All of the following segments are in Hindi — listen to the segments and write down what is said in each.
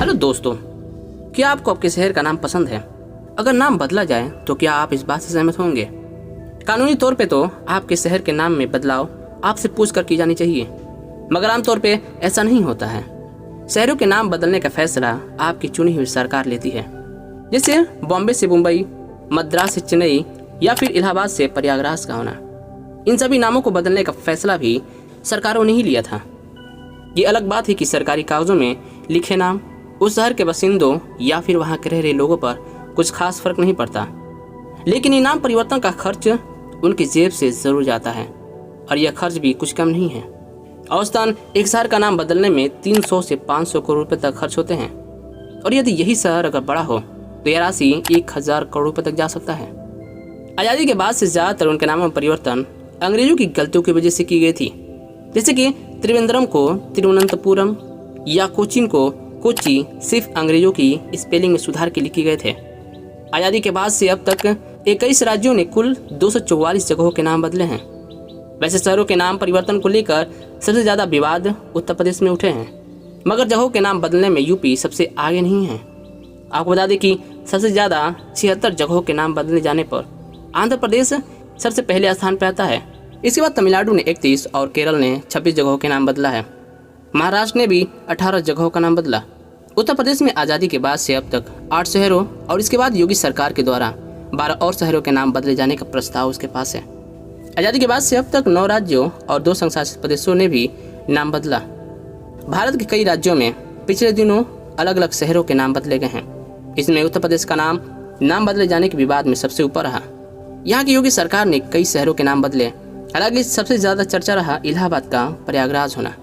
हेलो दोस्तों, क्या आपको आपके शहर का नाम पसंद है? अगर नाम बदला जाए तो क्या आप इस बात से सहमत होंगे? कानूनी तौर पे तो आपके शहर के नाम में बदलाव आपसे पूछ कर की जानी चाहिए, मगर आमतौर पे ऐसा नहीं होता है। शहरों के नाम बदलने का फैसला आपकी चुनी हुई सरकार लेती है, जैसे बॉम्बे से मुंबई, मद्रास से चेन्नई या फिर इलाहाबाद से प्रयागराज का होना। इन सभी नामों को बदलने का फैसला भी सरकारों ने ही लिया था। ये अलग बात है कि सरकारी कागजों में लिखे नाम उस शहर के बासिंदों या फिर वहाँ के रह रहे लोगों पर कुछ खास फर्क नहीं पड़ता, लेकिन इनाम परिवर्तन का खर्च उनकी जेब से जरूर जाता है, और यह खर्च भी कुछ कम नहीं है। औसतन एक शहर का नाम बदलने में 300 से 500 करोड़ रुपए तक खर्च होते हैं, और यदि यही शहर अगर बड़ा हो तो यह राशि 1000 करोड़ रुपए तक जा सकता है। आज़ादी के बाद से ज़्यादातर उनके नामों में परिवर्तन अंग्रेजों की गलतियों की वजह से की गई थी, जैसे कि त्रिवेंद्रम को तिरुवनंतपुरम या कोचीन को कोच्चि सिर्फ अंग्रेजों की स्पेलिंग में सुधार के लिए किए गए थे। आज़ादी के बाद से अब तक 21 राज्यों ने कुल 244 जगहों के नाम बदले हैं। वैसे शहरों के नाम परिवर्तन को लेकर सबसे ज़्यादा विवाद उत्तर प्रदेश में उठे हैं, मगर जगहों के नाम बदलने में यूपी सबसे आगे नहीं है। आपको बता दें कि सबसे ज़्यादा 76 जगहों के नाम बदले जाने पर आंध्र प्रदेश सबसे पहले स्थान पर आता है। इसके बाद तमिलनाडु ने 31 और केरल ने 26 जगहों के नाम बदला है। महाराष्ट्र ने भी 18 जगहों का नाम बदला। उत्तर प्रदेश में आज़ादी के बाद से अब तक 8 शहरों और इसके बाद योगी सरकार के द्वारा 12 और शहरों के नाम बदले जाने का प्रस्ताव उसके पास है। आज़ादी के बाद से अब तक 9 राज्यों और 2 संघशासित प्रदेशों ने भी नाम बदला। भारत के कई राज्यों में पिछले दिनों अलग अलग शहरों के नाम बदले गए हैं। इसमें उत्तर प्रदेश का नाम बदले जाने के विवाद में सबसे ऊपर रहा। यहाँ की योगी सरकार ने कई शहरों के नाम बदले। हालांकि सबसे ज़्यादा चर्चा रहा इलाहाबाद का प्रयागराज होना।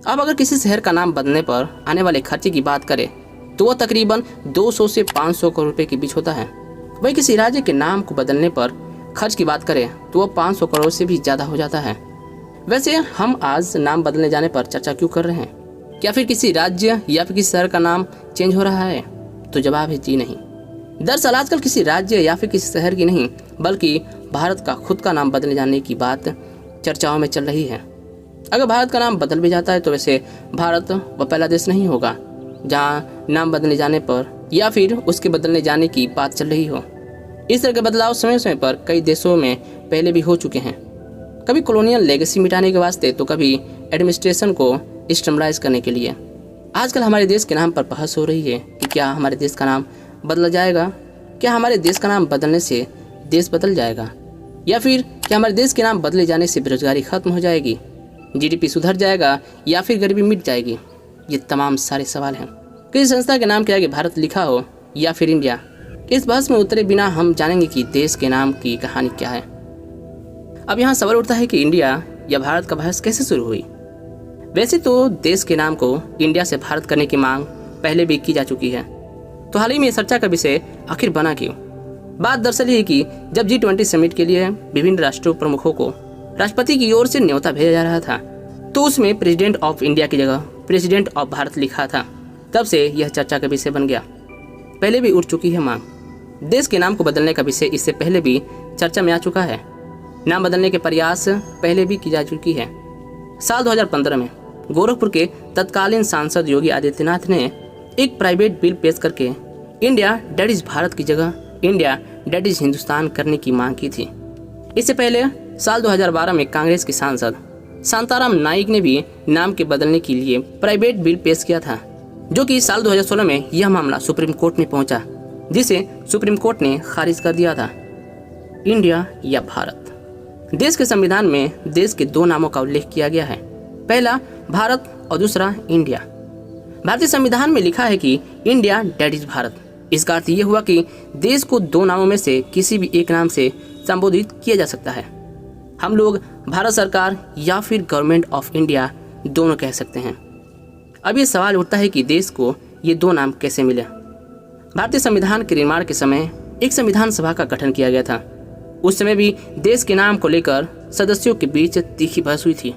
अब अगर किसी शहर का नाम बदलने पर आने वाले खर्चे की बात करें तो वह तकरीबन 200 से 500 करोड़ रुपए के बीच होता है। वही किसी राज्य के नाम को बदलने पर खर्च की बात करें तो वह 500 करोड़ से भी ज़्यादा हो जाता है। वैसे हम आज नाम बदलने जाने पर चर्चा क्यों कर रहे हैं? क्या फिर किसी राज्य या फिर किसी शहर का नाम चेंज हो रहा है? तो जवाब है जी नहीं। दरअसल आजकल किसी राज्य या फिर किसी शहर की नहीं, बल्कि भारत का खुद का नाम बदले जाने की बात चर्चाओं में चल रही है। अगर भारत का नाम बदल भी जाता है तो वैसे भारत वह पहला देश नहीं होगा जहां नाम बदलने जाने पर या फिर उसके बदलने जाने की बात चल रही हो। इस तरह के बदलाव समय समय पर कई देशों में पहले भी हो चुके हैं, कभी कॉलोनियल लेगेसी मिटाने के वास्ते तो कभी एडमिनिस्ट्रेशन को स्टेबलाइज करने के लिए। आजकल हमारे देश के नाम पर बहस हो रही है कि क्या हमारे देश का नाम बदला जाएगा, क्या हमारे देश का नाम बदलने से देश बदल जाएगा, या फिर क्या हमारे देश के नाम बदले जाने से बेरोजगारी खत्म हो जाएगी, जीडीपी सुधर जाएगा या फिर गरीबी मिट जाएगी। ये तमाम सारे सवाल हैं। किसी संस्था के नाम के आगे भारत लिखा हो या फिर इंडिया, इस बहस में उतरे बिना हम जानेंगे कि देश के नाम की कहानी क्या है। अब यहाँ सवाल उठता है कि इंडिया या भारत का बहस कैसे शुरू हुई? वैसे तो देश के नाम को इंडिया से भारत करने की मांग पहले भी की जा चुकी है, तो हाल ही में चर्चा का विषय आखिर बना क्यों? बात दरअसल ये कि जब G20 समिट के लिए विभिन्न राष्ट्रों प्रमुखों को राष्ट्रपति की ओर से न्योता भेजा जा रहा था, तो उसमें प्रेसिडेंट ऑफ इंडिया की जगह प्रेसिडेंट ऑफ भारत लिखा था। तब से यह चर्चा का विषय बन गया। पहले भी उठ चुकी है मांग। देश के नाम को बदलने का विषय इससे पहले भी चर्चा में आ चुका है। नाम बदलने के प्रयास पहले भी की जा चुकी है। साल 2015 में गोरखपुर के तत्कालीन सांसद योगी आदित्यनाथ ने एक प्राइवेट बिल पेश करके इंडिया डेट इज भारत की जगह इंडिया डेट इज हिंदुस्तान करने की मांग की थी। इससे पहले साल 2012 में कांग्रेस के सांसद शांताराम नाइक ने भी नाम के बदलने के लिए प्राइवेट बिल पेश किया था, जो कि साल 2016 में यह मामला सुप्रीम कोर्ट में पहुंचा, जिसे सुप्रीम कोर्ट ने खारिज कर दिया था। इंडिया या भारत? देश के संविधान में देश के 2 नामों का उल्लेख किया गया है, पहला भारत और दूसरा इंडिया। भारतीय संविधान में लिखा है कि इंडिया डेट इज भारत। इसका अर्थ यह हुआ कि देश को 2 नामों में से किसी भी एक नाम से संबोधित किया जा सकता है। हम लोग भारत सरकार या फिर गवर्नमेंट ऑफ इंडिया दोनों कह सकते हैं। अब ये सवाल उठता है कि देश को ये 2 नाम कैसे मिले? भारतीय संविधान के निर्माण के समय एक संविधान सभा का गठन किया गया था। उस समय भी देश के नाम को लेकर सदस्यों के बीच तीखी बहस हुई थी।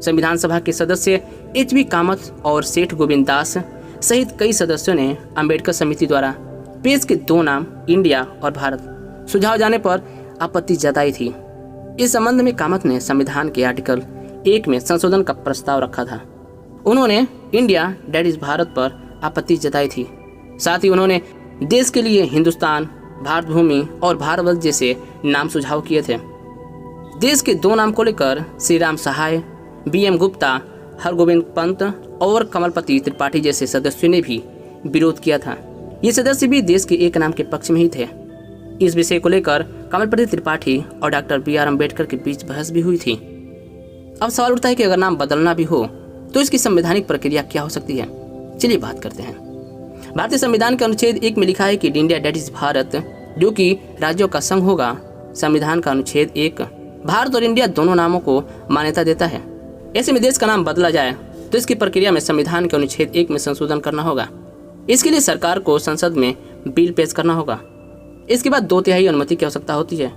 संविधान सभा के सदस्य HB कामत और सेठ गोविंद दास सहित कई सदस्यों ने अंबेडकर समिति द्वारा पेश के 2 नाम इंडिया और भारत सुझाव जाने पर आपत्ति जताई थी। इस संबंध में कामत ने संविधान के आर्टिकल 1 में संशोधन का प्रस्ताव रखा था। उन्होंने इंडिया डेट इज भारत पर आपत्ति जताई थी। साथ ही उन्होंने देश के लिए हिंदुस्तान, भारत भूमि और भारतवर्ष जैसे नाम सुझाव किए थे। देश के 2 नाम को लेकर श्री राम सहाय, BM गुप्ता, हरगोविंद पंत और कमलपति त्रिपाठी जैसे सदस्यों ने भी विरोध किया था। ये सदस्य भी देश के एक नाम के पक्ष में ही थे। इस विषय को लेकर कमलपति त्रिपाठी और डॉक्टर BR अम्बेडकर के बीच बहस भी हुई थी। अब सवाल उठता है कि अगर नाम बदलना भी हो तो इसकी संवैधानिक प्रक्रिया क्या हो सकती है। चलिए बात करते हैं। भारतीय संविधान के अनुच्छेद 1 में लिखा है कि इंडिया डेट इज भारत, जो कि राज्यों का संघ होगा। संविधान का अनुच्छेद 1 भारत और इंडिया दोनों नामों को मान्यता देता है। ऐसे में देश का नाम बदला जाए तो इसकी प्रक्रिया में संविधान के अनुच्छेद 1 में संशोधन करना होगा। इसके लिए सरकार को संसद में बिल पेश करना होगा। इसके बाद 2/3 अनुमति की आवश्यकता होती है।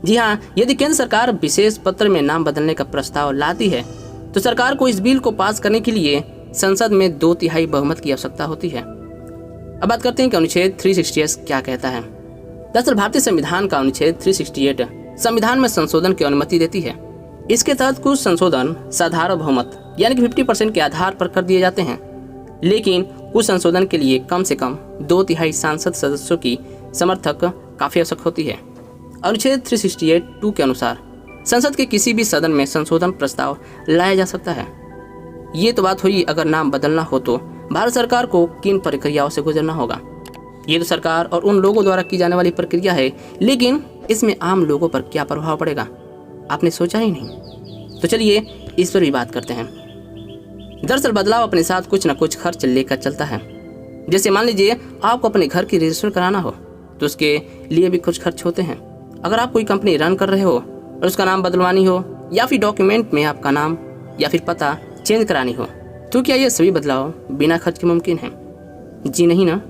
जी हाँ, यदि केंद्र सरकार विशेष पत्र में नाम बदलने का प्रस्ताव लाती है तो सरकार को इस बिल को पास करने के लिए संसद में 2/3 बहुमत की आवश्यकता होती है। अब बात करते हैं कि अनुच्छेद 368 क्या कहता है। दरअसल भारतीय संविधान का अनुच्छेद 368 संविधान में संशोधन की अनुमति देती है। इसके तहत कुछ संशोधन साधारण बहुमत यानी कि 50% के आधार पर कर दिए जाते हैं, लेकिन कुछ संशोधन के लिए कम से कम 2/3 सांसद सदस्यों की समर्थक काफी आवश्यक होती है। अनुच्छेद 368(2) के अनुसार संसद के किसी भी सदन में संशोधन प्रस्ताव लाया जा सकता है। ये तो बात हुई अगर नाम बदलना हो तो भारत सरकार को किन प्रक्रियाओं से गुजरना होगा। ये तो सरकार और उन लोगों द्वारा की जाने वाली प्रक्रिया है, लेकिन इसमें आम लोगों पर क्या प्रभाव पड़ेगा, आपने सोचा ही नहीं। तो चलिए इस पर भी बात करते हैं। दरअसल बदलाव अपने साथ कुछ न कुछ खर्च लेकर चलता है। जैसे मान लीजिए आपको अपने घर की रजिस्टर कराना हो तो उसके लिए भी कुछ खर्च होते हैं। अगर आप कोई कंपनी रन कर रहे हो और उसका नाम बदलवानी हो या फिर डॉक्यूमेंट में आपका नाम या फिर पता चेंज करानी हो, तो क्या ये सभी बदलाव बिना खर्च के मुमकिन है? जी नहीं ना।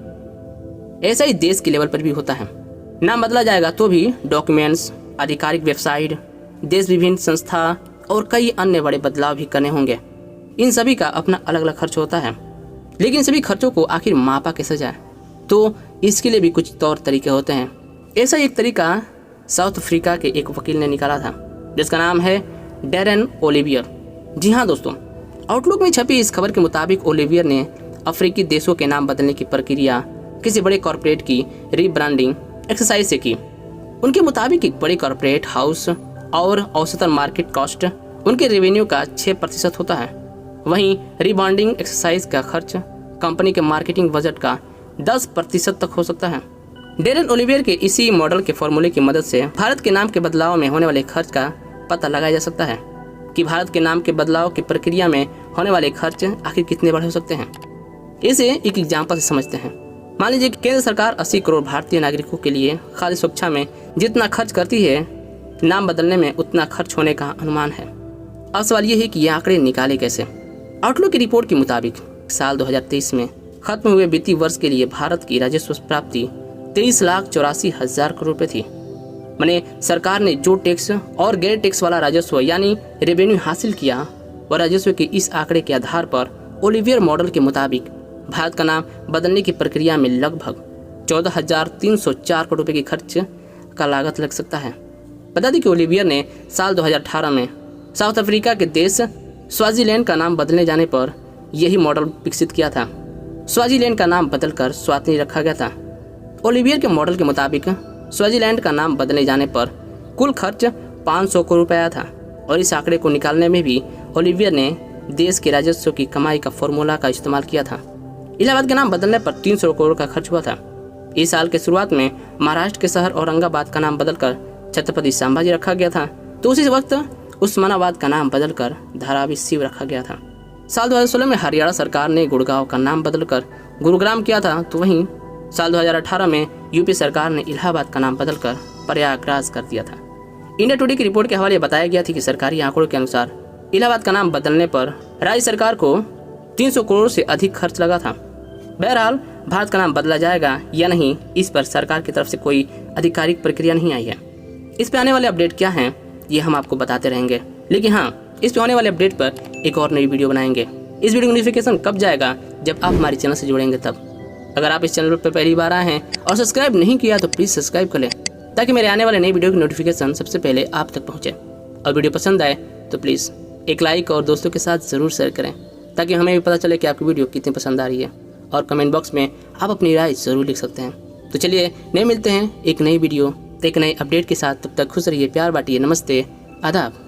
ऐसा ही देश के लेवल पर भी होता है। नाम बदला जाएगा तो भी डॉक्यूमेंट्स, आधिकारिक वेबसाइट, देश विभिन्न संस्था और कई अन्य बड़े बदलाव भी करने होंगे। इन सभी का अपना अलग अलग खर्च होता है, लेकिन सभी खर्चों को आखिर मापा कैसे जाए, तो इसके लिए भी कुछ तौर तरीके होते हैं। ऐसा एक तरीका साउथ अफ्रीका के एक वकील ने निकाला था, जिसका नाम है डैरेन ओलिवियर। जी हाँ दोस्तों, आउटलुक में छपी इस खबर के मुताबिक ओलिवियर ने अफ्रीकी देशों के नाम बदलने की प्रक्रिया किसी बड़े कॉर्पोरेट की रीब्रांडिंग एक्सरसाइज से की। उनके मुताबिक एक बड़े कॉर्पोरेट हाउस और औसतन मार्केट कॉस्ट उनके रेवेन्यू का 6% होता है। वहीं रीब्रांडिंग एक्सरसाइज का खर्च कंपनी के मार्केटिंग बजट का 10% तक हो सकता है। डेरेन ओलिवियर के इसी मॉडल के फॉर्मूले की मदद से भारत के नाम के बदलाव में होने वाले खर्च का पता लगाया जा सकता है कि भारत के नाम के बदलाव की प्रक्रिया में होने वाले खर्च आखिर कितने बड़े हो सकते हैं। इसे एक एग्जाम्पल से समझते हैं। मान लीजिए कि केंद्र सरकार 80 करोड़ भारतीय नागरिकों के लिए खाद्य सुरक्षा में जितना खर्च करती है, नाम बदलने में उतना खर्च होने का अनुमान है। अब सवाल ये है कि ये आंकड़े निकाले कैसे। आउटलुक की रिपोर्ट के मुताबिक साल 2023 में खत्म हुए वित्तीय वर्ष के लिए भारत की राजस्व प्राप्ति 23,84,000 करोड़ रुपए थी। माने सरकार ने जो टैक्स और गैर टैक्स वाला राजस्व यानी रेवेन्यू हासिल किया, वह राजस्व के इस आंकड़े के आधार पर ओलिवियर मॉडल के मुताबिक भारत का नाम बदलने की प्रक्रिया में लगभग 14,304 करोड़ रुपए की खर्च का लागत लग सकता है। बता दें कि ओलिवियर ने साल 2018 में साउथ अफ्रीका के देश स्वाजीलैंड का नाम बदलने जाने पर यही मॉडल विकसित किया था। स्वाजीलैंड का नाम बदलकर स्वातिनी रखा गया था। ओलिवियर के मॉडल के मुताबिक स्वाजीलैंड का नाम बदलने जाने पर कुल खर्च 500 करोड़ रुपये आया था और इस आंकड़े को निकालने में भी ओलिवियर ने देश के राजस्व की कमाई का फॉर्मूला का इस्तेमाल किया था। इलाहाबाद के नाम बदलने पर 300 करोड़ का खर्च हुआ था। इस साल के शुरुआत में महाराष्ट्र के शहर औरंगाबाद का नाम बदलकर छत्रपति संभाजी रखा गया था, तो उसी वक्त उस्मानाबाद का नाम बदलकर धारावी शिव रखा गया था। साल 2016 में हरियाणा सरकार ने गुड़गांव का नाम बदलकर गुरुग्राम किया था, तो वहीं साल 2018 में यूपी सरकार ने इलाहाबाद का नाम बदलकर प्रयागराज कर दिया था। इंडिया टुडे की रिपोर्ट के हवाले बताया गया था कि सरकारी आंकड़ों के अनुसार इलाहाबाद का नाम बदलने पर राज्य सरकार को 300 करोड़ से अधिक खर्च लगा था। बहरहाल भारत का नाम बदला जाएगा या नहीं, इस पर सरकार की तरफ से कोई आधिकारिक प्रक्रिया नहीं आई है। इस पे आने वाले अपडेट क्या हैं ये हम आपको बताते रहेंगे, लेकिन हाँ, इस पे होने वाले अपडेट पर एक और नई वीडियो बनाएंगे। इस वीडियो का नोटिफिकेशन कब जाएगा? जब आप हमारे चैनल से जुड़ेंगे तब। अगर आप इस चैनल पर पहली बार आए हैं और सब्सक्राइब नहीं किया तो प्लीज़ सब्सक्राइब कर लें, ताकि मेरे आने वाले नई वीडियो की नोटिफिकेशन सबसे पहले आप तक पहुँचे। और वीडियो पसंद आए तो प्लीज़ एक लाइक और दोस्तों के साथ ज़रूर शेयर करें, ताकि हमें भी पता चले कि आपकी वीडियो कितनी पसंद आ रही है। और कमेंट बॉक्स में आप अपनी राय ज़रूर लिख सकते हैं। तो चलिए नए मिलते हैं एक नई वीडियो एक नए अपडेट के साथ। तब तक खुश रहिए, प्यार बांटिए। नमस्ते, आदाब।